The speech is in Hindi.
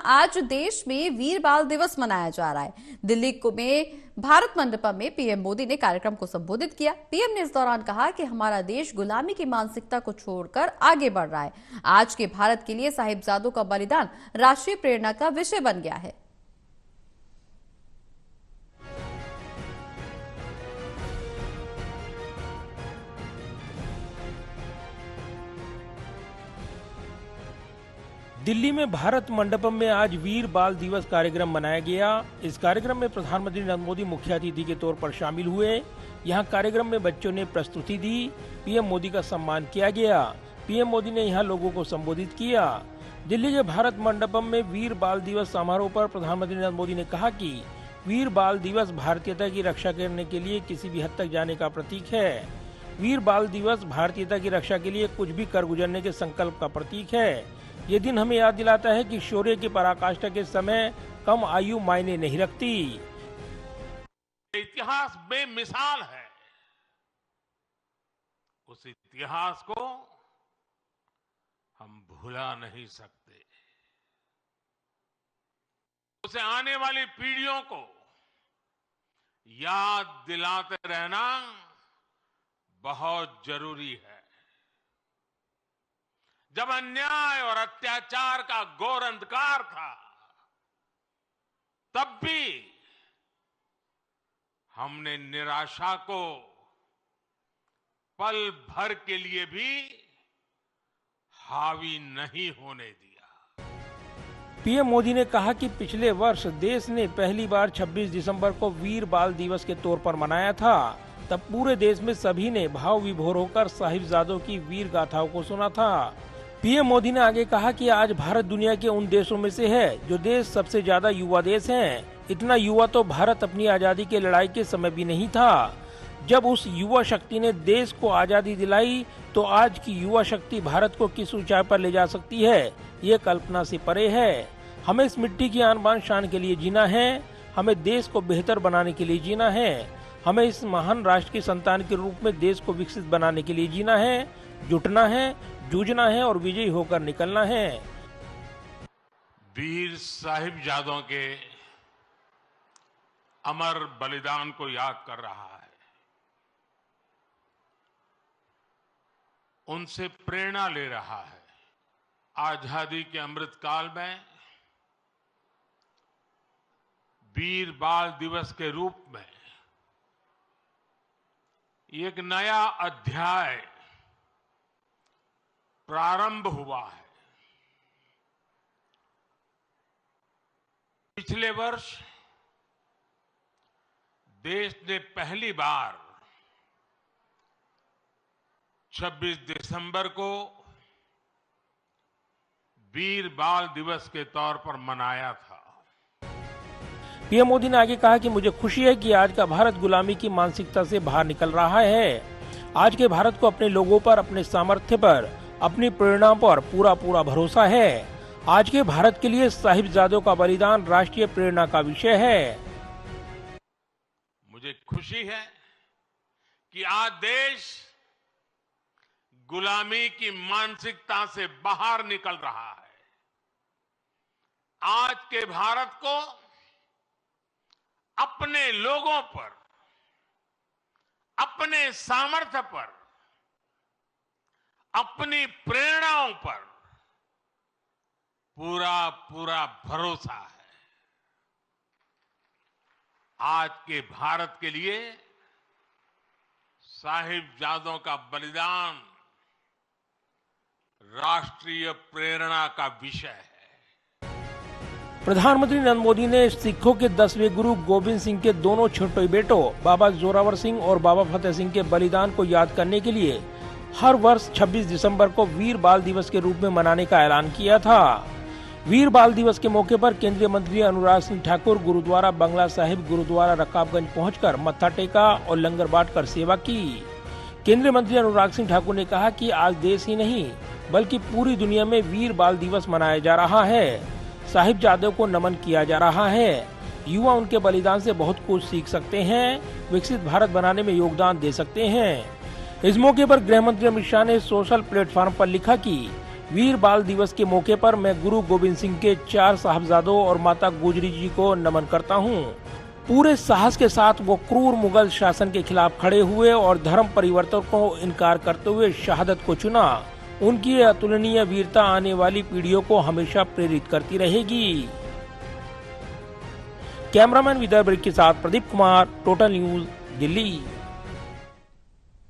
आज देश में वीर बाल दिवस मनाया जा रहा है। दिल्ली में भारत मंडपम में पीएम मोदी ने कार्यक्रम को संबोधित किया। पीएम ने इस दौरान कहा कि हमारा देश गुलामी की मानसिकता को छोड़कर आगे बढ़ रहा है। आज के भारत के लिए साहिबजादों का बलिदान राष्ट्रीय प्रेरणा का विषय बन गया है। दिल्ली में भारत मंडपम में आज वीर बाल दिवस कार्यक्रम मनाया गया। इस कार्यक्रम में प्रधानमंत्री नरेंद्र मोदी मुख्य अतिथि के तौर पर शामिल हुए। यहां कार्यक्रम में बच्चों ने प्रस्तुति दी। पीएम मोदी का सम्मान किया गया। पीएम मोदी ने यहां लोगों को संबोधित किया। दिल्ली के भारत मंडपम में वीर बाल दिवस समारोह पर प्रधानमंत्री नरेंद्र मोदी ने कहा कि वीर बाल दिवस भारतीयता की रक्षा करने के लिए किसी भी हद तक जाने का प्रतीक है। वीर बाल दिवस भारतीयता की रक्षा के लिए कुछ भी कर गुजरने के संकल्प का प्रतीक है। ये दिन हमें याद दिलाता है कि शौर्य की पराकाष्ठा के समय कम आयु मायने नहीं रखती। इतिहास बेमिसाल है। उस इतिहास को हम भुला नहीं सकते। उसे आने वाली पीढ़ियों को याद दिलाते रहना बहुत जरूरी है। जब अन्याय और अत्याचार का घोर अंधकार था, तब भी हमने निराशा को पल भर के लिए भी हावी नहीं होने दिया। पीएम मोदी ने कहा कि पिछले वर्ष देश ने पहली बार 26 दिसंबर को वीर बाल दिवस के तौर पर मनाया था। तब पूरे देश में सभी ने भाव विभोर होकर साहिबजादों की वीर गाथाओं को सुना था। पीएम मोदी ने आगे कहा कि आज भारत दुनिया के उन देशों में से है जो देश सबसे ज्यादा युवा देश है। इतना युवा तो भारत अपनी आजादी की लड़ाई के समय भी नहीं था। जब उस युवा शक्ति ने देश को आजादी दिलाई, तो आज की युवा शक्ति भारत को किस ऊंचाई पर ले जा सकती है, ये कल्पना से परे है। हमें इस मिट्टी की आन बान शान के लिए जीना है। हमें देश को बेहतर बनाने के लिए जीना है। हमें इस महान राष्ट्र की संतान के रूप में देश को विकसित बनाने के लिए जीना है, जुटना है, जूझना है और विजयी होकर निकलना है। वीर साहिबजादों के अमर बलिदान को याद कर रहा है। उनसे प्रेरणा ले रहा है। आजादी के अमृत काल में वीर बाल दिवस के रूप में एक नया अध्याय प्रारंभ हुआ है। पिछले वर्ष देश ने पहली बार 26 दिसंबर को वीर बाल दिवस के तौर पर मनाया था। पीएम मोदी ने आगे कहा कि मुझे खुशी है कि आज का भारत गुलामी की मानसिकता से बाहर निकल रहा है। आज के भारत को अपने लोगों पर, अपने सामर्थ्य पर, अपनी प्रेरणा पर पूरा भरोसा है। आज के भारत के लिए साहिबजादों का बलिदान राष्ट्रीय प्रेरणा का विषय है। मुझे खुशी है कि आज देश गुलामी की मानसिकता से बाहर निकल रहा है। आज के भारत को अपने लोगों पर, अपने सामर्थ्य पर, अपनी प्रेरणाओं पर पूरा भरोसा है। आज के भारत के लिए साहिबजादों का बलिदान राष्ट्रीय प्रेरणा का विषय है। प्रधानमंत्री नरेंद्र मोदी ने सिखों के 10वें गुरु गोविंद सिंह के दोनों छोटे बेटों बाबा जोरावर सिंह और बाबा फतेह सिंह के बलिदान को याद करने के लिए हर वर्ष 26 दिसंबर को वीर बाल दिवस के रूप में मनाने का ऐलान किया था। वीर बाल दिवस के मौके पर केंद्रीय मंत्री अनुराग सिंह ठाकुर गुरुद्वारा बंगला साहिब, गुरुद्वारा रकाबगंज पहुंचकर मत्था टेका और लंगर बांटकर सेवा की। केंद्रीय मंत्री अनुराग सिंह ठाकुर ने कहा कि आज देश ही नहीं बल्कि पूरी दुनिया में वीर बाल दिवस मनाया जा रहा है। साहिबजादों को नमन किया जा रहा है। युवा उनके बलिदान से बहुत कुछ सीख सकते हैं, विकसित भारत बनाने में योगदान दे सकते हैं। इस मौके पर गृह मंत्री अमित शाह ने सोशल प्लेटफॉर्म पर लिखा कि वीर बाल दिवस के मौके पर मैं गुरु गोविंद सिंह के 4 साहबजादों और माता गुजरी जी को नमन करता हूँ। पूरे साहस के साथ वो क्रूर मुगल शासन के खिलाफ खड़े हुए और धर्म परिवर्तन को इनकार करते हुए शहादत को चुना। उनकी अतुलनीय वीरता आने वाली पीढ़ियों को हमेशा प्रेरित करती रहेगी। कैमरामैन विदर्भ के साथ प्रदीप कुमार, टोटल न्यूज, दिल्ली।